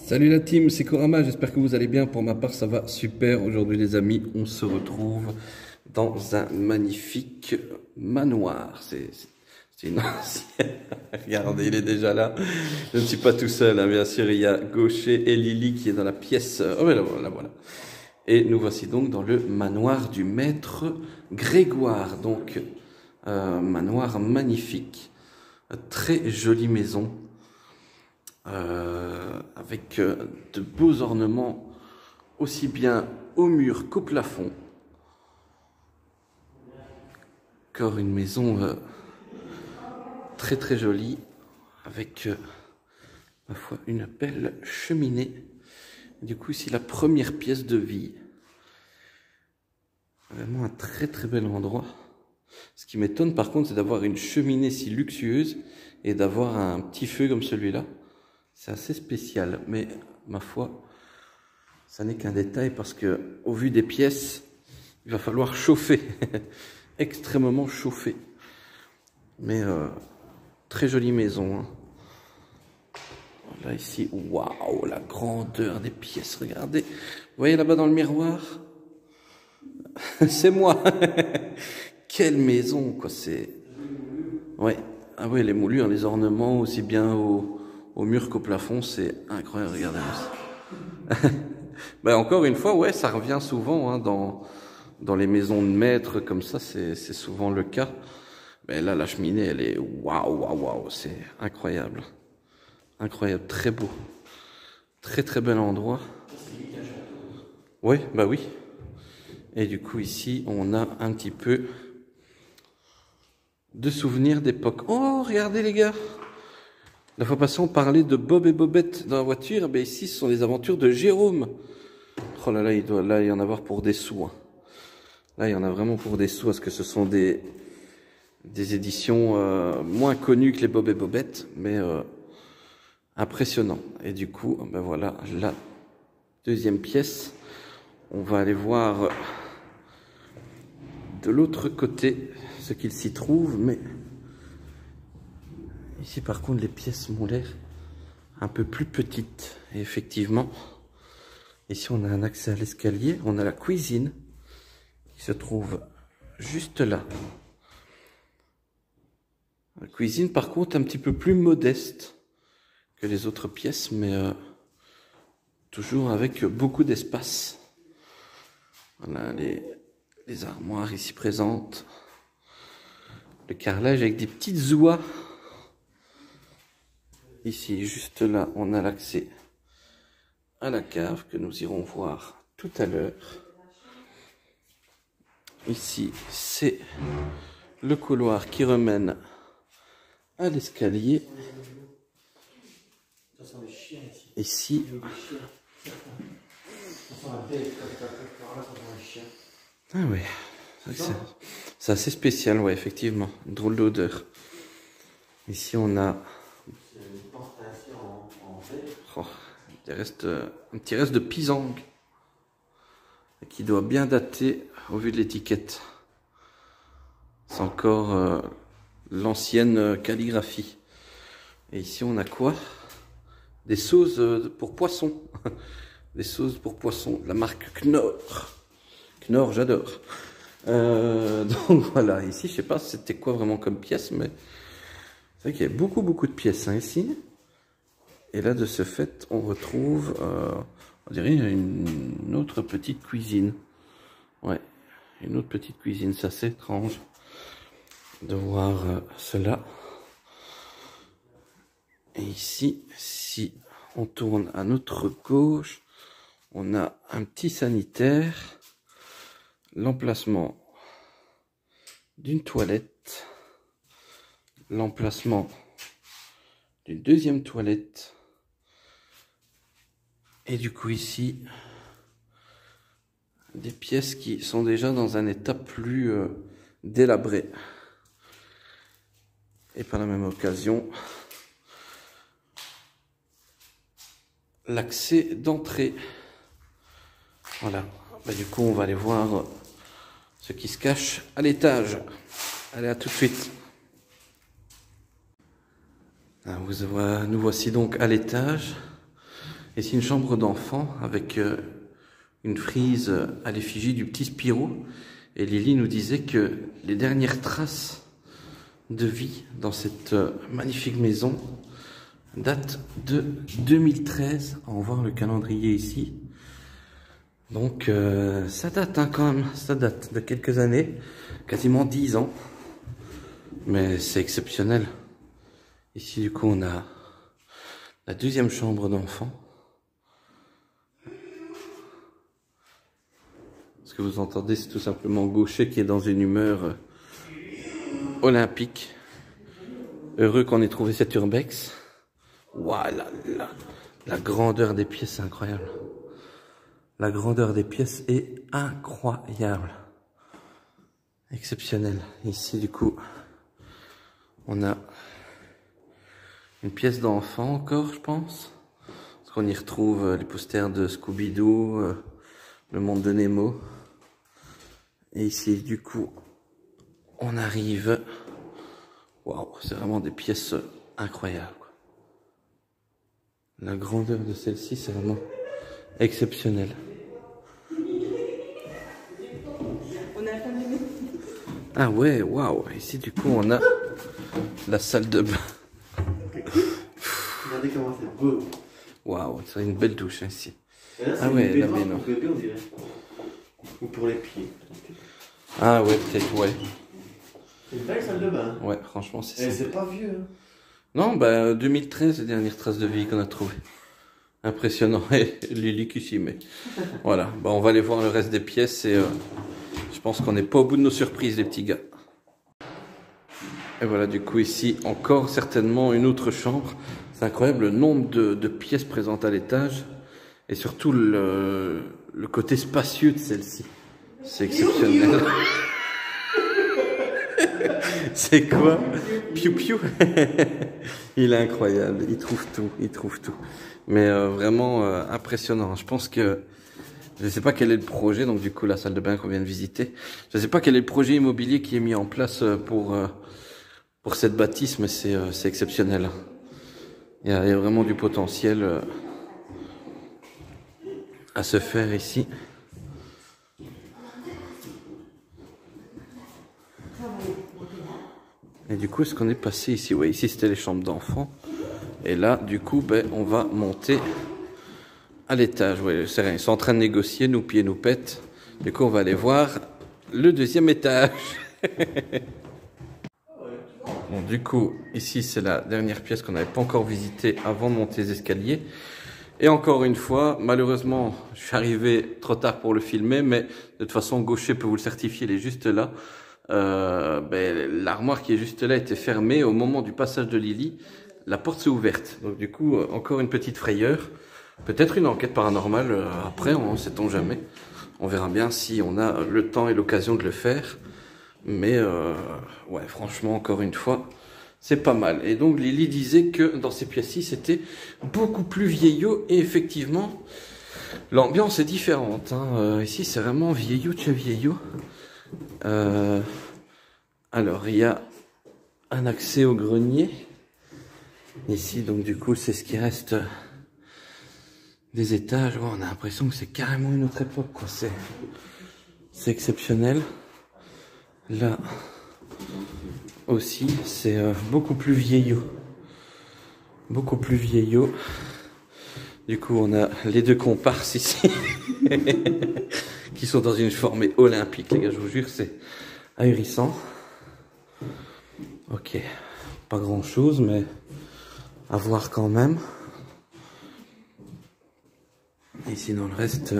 Salut la team, c'est Korama, j'espère que vous allez bien. Pour ma part, ça va super. Aujourd'hui les amis, on se retrouve dans un magnifique manoir. C'est une ancienne. Regardez, il est déjà là. Je ne suis pas tout seul, hein. Bien sûr, il y a Gaucher et Lily qui est dans la pièce. Oh, mais là, voilà. Et nous voici donc dans le manoir du maître Grégoire. Donc, manoir magnifique. Très jolie maison. Avec de beaux ornements aussi bien au mur qu'au plafond. Encore une maison très jolie avec ma foi une belle cheminée. Du coup ici la première pièce de vie. Vraiment un très bel endroit. Ce qui m'étonne par contre c'est d'avoir une cheminée si luxueuse et d'avoir un petit feu comme celui-là. C'est assez spécial, mais ma foi, ça n'est qu'un détail parce que, au vu des pièces, il va falloir chauffer, extrêmement chauffer. Mais très jolie maison. Hein. Là ici, waouh, la grandeur des pièces, regardez. Vous voyez là-bas dans le miroir? C'est moi. Quelle maison, quoi. C'est. Ouais. Ah ouais, les moulures, les ornements, aussi bien au mur qu'au plafond, c'est incroyable, regardez. Ben encore une fois, ouais, ça revient souvent hein, dans les maisons de maître, comme ça, c'est souvent le cas. Mais là, la cheminée, elle est waouh, c'est incroyable. Incroyable, très beau. Très bel endroit. Oui, bah oui. Et du coup, ici, on a un petit peu de souvenirs d'époque. Oh, regardez les gars! La fois passée, on parlait de Bob et Bobette dans la voiture. Ben ici, ce sont les aventures de Jérôme. Oh là là, il doit là y en avoir pour des sous. Hein. Là, il y en a vraiment pour des sous, parce que ce sont des éditions moins connues que les Bob et Bobette, mais impressionnant. Et du coup, ben voilà, la deuxième pièce. On va aller voir de l'autre côté ce qu'il s'y trouve, mais ici, par contre, les pièces m'ont l'air un peu plus petites. Et effectivement, ici, on a un accès à l'escalier. On a la cuisine qui se trouve juste là. La cuisine, par contre, un petit peu plus modeste que les autres pièces, mais toujours avec beaucoup d'espace. Voilà les armoires ici présentes. Le carrelage avec des petites oies. Ici, juste là, on a l'accès à la cave que nous irons voir tout à l'heure. Ici, c'est le couloir qui remène à l'escalier. Ici, ah oui, c'est assez spécial, ouais, effectivement, une drôle d'odeur. Ici, on a oh, un petit reste de pisang qui doit bien dater au vu de l'étiquette. C'est encore l'ancienne calligraphie. Et ici, on a quoi? Des sauces pour poisson. Des sauces pour poisson. La marque Knorr. Knorr, j'adore. Donc voilà, ici, je sais pas c'était quoi vraiment comme pièce, mais c'est vrai qu'il y a beaucoup de pièces hein, ici. Et là, de ce fait, on retrouve, on dirait une autre petite cuisine. Ouais, une autre petite cuisine. C'est assez étrange de voir cela. Et ici, si on tourne à notre gauche, on a un petit sanitaire, l'emplacement d'une toilette, l'emplacement d'une deuxième toilette, et du coup ici, des pièces qui sont déjà dans un état plus délabré. Et par la même occasion, l'accès d'entrée. Voilà. Bah, du coup, on va aller voir ce qui se cache à l'étage. Allez, à tout de suite. Nous voici donc à l'étage. Ici une chambre d'enfant avec une frise à l'effigie du petit Spirou. Et Lily nous disait que les dernières traces de vie dans cette magnifique maison datent de 2013. On va voir le calendrier ici. Donc ça date hein, quand même, ça date de quelques années, quasiment 10 ans. Mais c'est exceptionnel. Ici du coup on a la deuxième chambre d'enfant. Ce que vous entendez, c'est tout simplement Gaucher qui est dans une humeur olympique. Heureux qu'on ait trouvé cet urbex. Waouh, la grandeur des pièces, c'est incroyable. La grandeur des pièces est incroyable. Exceptionnel. Ici, du coup, on a une pièce d'enfant encore, je pense. Parce qu'on y retrouve les posters de Scooby-Doo, le monde de Nemo. Et ici, du coup, on arrive. Waouh, c'est vraiment des pièces incroyables. La grandeur de celle-ci, c'est vraiment exceptionnel. Ah ouais, waouh. Ici, du coup, on a la salle de bain. Regardez comment c'est beau. Waouh, c'est une belle douche ici. Là, ah ouais, la baignoire. Pour bébé, on dirait. Ou pour les pieds. Ah ouais, peut-être, ouais. C'est une belle salle de bain. Ouais, franchement, c'est ça. C'est pas vieux. Hein. Non, bah 2013, les dernières traces de vie qu'on a trouvées. Impressionnant. Et Lily qui s'y met. Voilà, bah on va aller voir le reste des pièces et je pense qu'on n'est pas au bout de nos surprises, les petits gars. Et voilà, du coup, ici, encore certainement une autre chambre. C'est incroyable le nombre de pièces présentes à l'étage et surtout le côté spacieux de celle-ci. C'est exceptionnel. C'est quoi? Piou piou. Il est incroyable, il trouve tout, il trouve tout. Mais vraiment impressionnant. Je pense que je ne sais pas quel est le projet, donc du coup la salle de bain qu'on vient de visiter. Je ne sais pas quel est le projet immobilier qui est mis en place pour cette bâtisse, mais c'est exceptionnel. Il y a vraiment du potentiel à se faire ici. Et du coup, est-ce qu'on est passé ici? Oui, ici c'était les chambres d'enfants. Et là, du coup, ben, on va monter à l'étage. Oui, c'est rien. Ils sont en train de négocier, nous pieds nous pètent. Du coup, on va aller voir le deuxième étage. Bon, du coup, ici c'est la dernière pièce qu'on n'avait pas encore visitée avant de monter les escaliers. Et encore une fois, malheureusement, je suis arrivé trop tard pour le filmer, mais de toute façon, Gaucher peut vous le certifier, il est juste là. L'armoire qui est juste là était fermée. Au moment du passage de Lily, la porte s'est ouverte. Donc du coup, encore une petite frayeur. Peut-être une enquête paranormale après, on ne sait-on jamais. On verra bien si on a le temps et l'occasion de le faire. Mais ouais, franchement, encore une fois, c'est pas mal. Et donc Lily disait que dans ces pièces-ci, c'était beaucoup plus vieillot. Et effectivement, l'ambiance est différente. Hein. Ici, c'est vraiment vieillot de chez vieillot. Alors, il y a un accès au grenier. Ici, donc du coup, c'est ce qui reste des étages. Oh, on a l'impression que c'est carrément une autre époque, quoi. C'est exceptionnel. Là aussi, c'est beaucoup plus vieillot. Beaucoup plus vieillot. Du coup, on a les deux comparses ici. Qui sont dans une formée olympique, les gars, je vous jure, c'est ahurissant. Ok, pas grand chose, mais à voir quand même. Et sinon, le reste,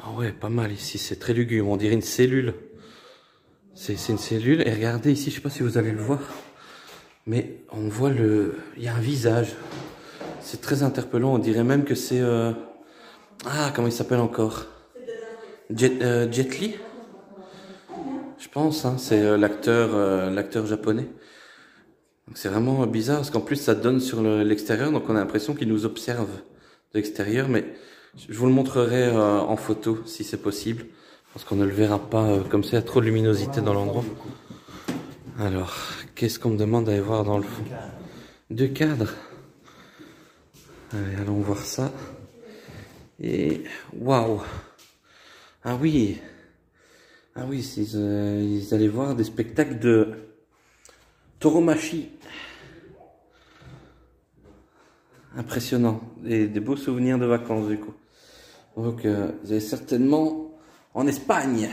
ah ouais, pas mal ici, c'est très lugubre, on dirait une cellule. C'est une cellule, et regardez ici, je sais pas si vous allez le voir, mais on voit il y a un visage. C'est très interpellant, on dirait même que c'est, ah, comment il s'appelle encore? Jet Li, je pense, hein, c'est l'acteur japonais. C'est vraiment bizarre parce qu'en plus ça donne sur l'extérieur, donc on a l'impression qu'il nous observe de l'extérieur, mais je vous le montrerai en photo si c'est possible, parce qu'on ne le verra pas comme ça, il y a trop de luminosité dans l'endroit. Alors, qu'est-ce qu'on me demande d'aller voir dans le fond? Deux cadres. Allez, allons voir ça. Et waouh! Ah oui! Ah oui, ils allaient voir des spectacles de tauromachie. Impressionnant. Des beaux souvenirs de vacances du coup. Donc, vous allez certainement en Espagne.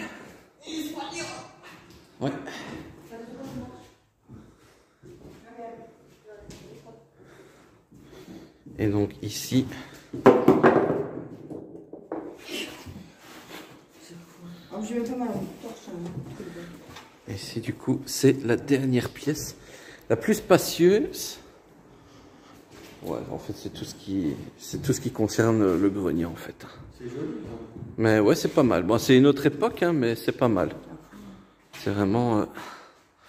Ouais. Et donc ici. Et ici du coup c'est la dernière pièce, la plus spacieuse. Ouais, en fait c'est tout ce qui concerne le grenier en fait. C'est joli. Mais ouais, c'est pas mal. Bon, c'est une autre époque, hein, mais c'est pas mal. C'est vraiment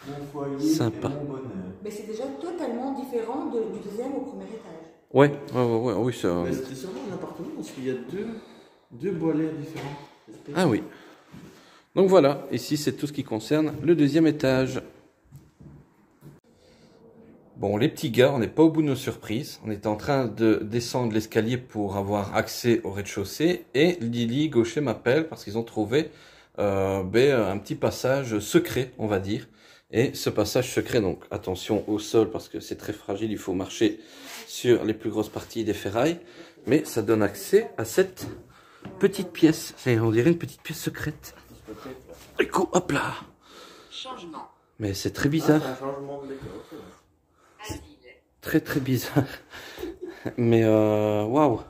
Mon foyer sympa. et mon bonheur. Mais c'est déjà totalement différent du deuxième au premier étage. Ouais, oui, ça. Mais c'était sûrement un appartement parce qu'il y a deux boilets différents. Ah oui. Donc voilà, ici c'est tout ce qui concerne le deuxième étage. Bon, les petits gars, on n'est pas au bout de nos surprises. On était en train de descendre l'escalier pour avoir accès au rez-de-chaussée. Et Lily Gaucher m'appelle parce qu'ils ont trouvé un petit passage secret, on va dire. Et ce passage secret, donc attention au sol parce que c'est très fragile, il faut marcher sur les plus grosses parties des ferrailles. Mais ça donne accès à cette petite pièce. On dirait une petite pièce secrète. Du coup, hop là. Changement. Mais c'est très bizarre. C'est un changement de décor. Très très bizarre. Mais waouh.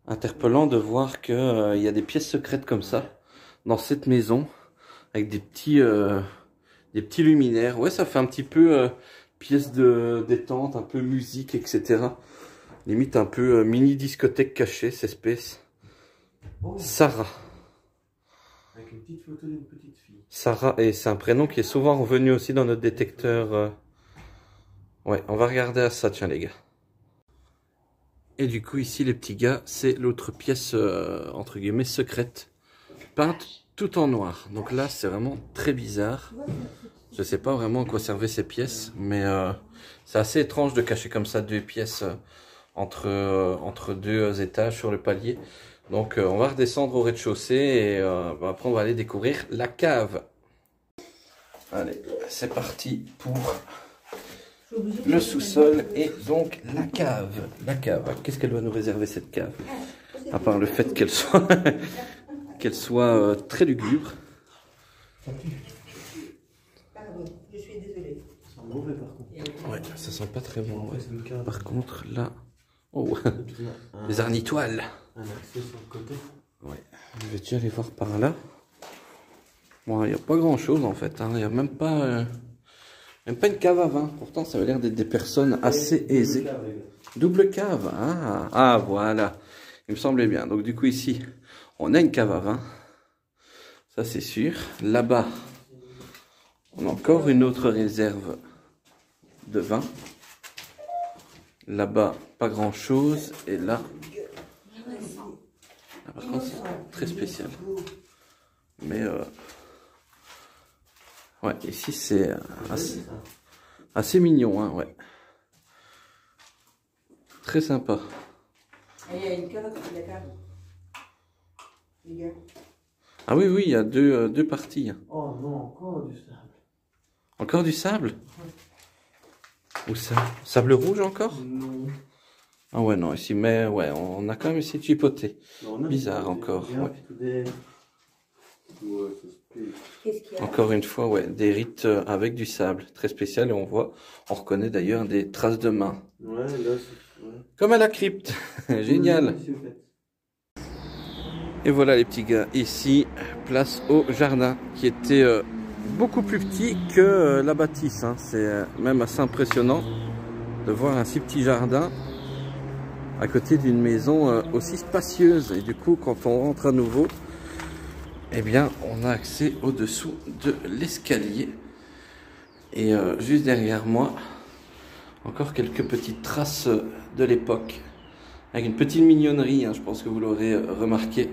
Interpellant de voir que il y a des pièces secrètes comme ça dans cette maison avec des petits luminaires. Ouais, ça fait un petit peu pièce de détente, un peu musique, etc. Limite un peu mini discothèque cachée, cette espèce. Oh. Sarah. Avec une petite photo d'une petite fille. Sarah, et c'est un prénom qui est souvent revenu aussi dans notre détecteur. Ouais, on va regarder à ça, tiens les gars. Et du coup ici les petits gars, c'est l'autre pièce entre guillemets secrète, peinte tout en noir. Donc là c'est vraiment très bizarre. Je sais pas vraiment à quoi servaient ces pièces, mais c'est assez étrange de cacher comme ça deux pièces entre deux étages sur le palier. Donc on va redescendre au rez-de-chaussée et après on va aller découvrir la cave. Allez, c'est parti pour le sous-sol et donc la cave. La cave, qu'est-ce qu'elle doit nous réserver cette cave? À part le fait qu'elle soit, très lugubre. Pardon, je suis désolée. C'est mauvais par contre. Ouais, ça sent pas très bon. Ouais. C'est une cave. Par contre, là, oh, Un les ornitoiles. accès sur le côté. Ouais. Je vais déjà aller voir par là. Bon, il n'y a pas grand chose en fait. Hein. Il n'y a même pas une cave à vin. Pourtant, ça avait l'air d'être des personnes assez aisées. Double cave. Ah, voilà. Il me semblait bien. Donc, du coup, ici, on a une cave à vin. Ça, c'est sûr. Là-bas, on a encore une autre réserve de vin. Là-bas, pas grand-chose. Et là, par contre, c'est très spécial. Mais, ouais, ici, c'est assez mignon, hein, ouais. Très sympa. Il y a une cave à côté de la cave. Les gars. Ah oui, il y a deux parties. Oh non, encore du sable. Encore du sable? Où ça? Sable rouge encore? Non. Ah ouais, non, ici, mais ouais, on a quand même essayé de chipoter. Bizarre encore, ouais. Ouais, ça se plaît. Qu'est-ce qu'il y a? Encore une fois, ouais, des rites avec du sable, très spécial, et on reconnaît d'ailleurs des traces de mains. Ouais, là, c'est... Ouais. Comme à la crypte, génial. Oui, au fait. Et voilà les petits gars, ici, place au jardin, qui était beaucoup plus petit que la bâtisse. Hein. C'est même assez impressionnant de voir un si petit jardin à côté d'une maison aussi spacieuse. Et du coup, quand on rentre à nouveau, eh bien, on a accès au-dessous de l'escalier. Et juste derrière moi, encore quelques petites traces de l'époque. Avec une petite mignonnerie, hein, je pense que vous l'aurez remarqué.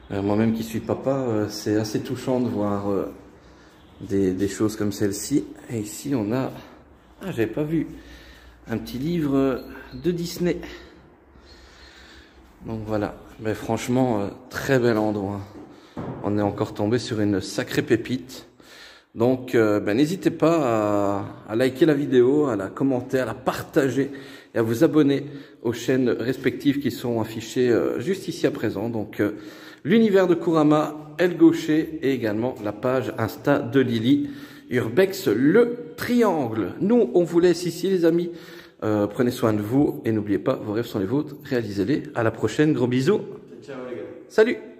Moi-même qui suis papa, c'est assez touchant de voir des choses comme celle-ci. Et ici, on a... Ah, j'avais pas vu. Un petit livre de Disney. Donc voilà, mais franchement, très bel endroit. On est encore tombé sur une sacrée pépite. Donc n'hésitez pas à liker la vidéo, à la commenter, à la partager et à vous abonner aux chaînes respectives qui sont affichées juste ici à présent. Donc l'univers de Kurama, El Gaucher et également la page Insta de Lily, Urbex le Triangle. Nous, on vous laisse ici les amis. Prenez soin de vous et n'oubliez pas, vos rêves sont les vôtres, réalisez-les. À la prochaine, gros bisous. Ciao les gars. Salut!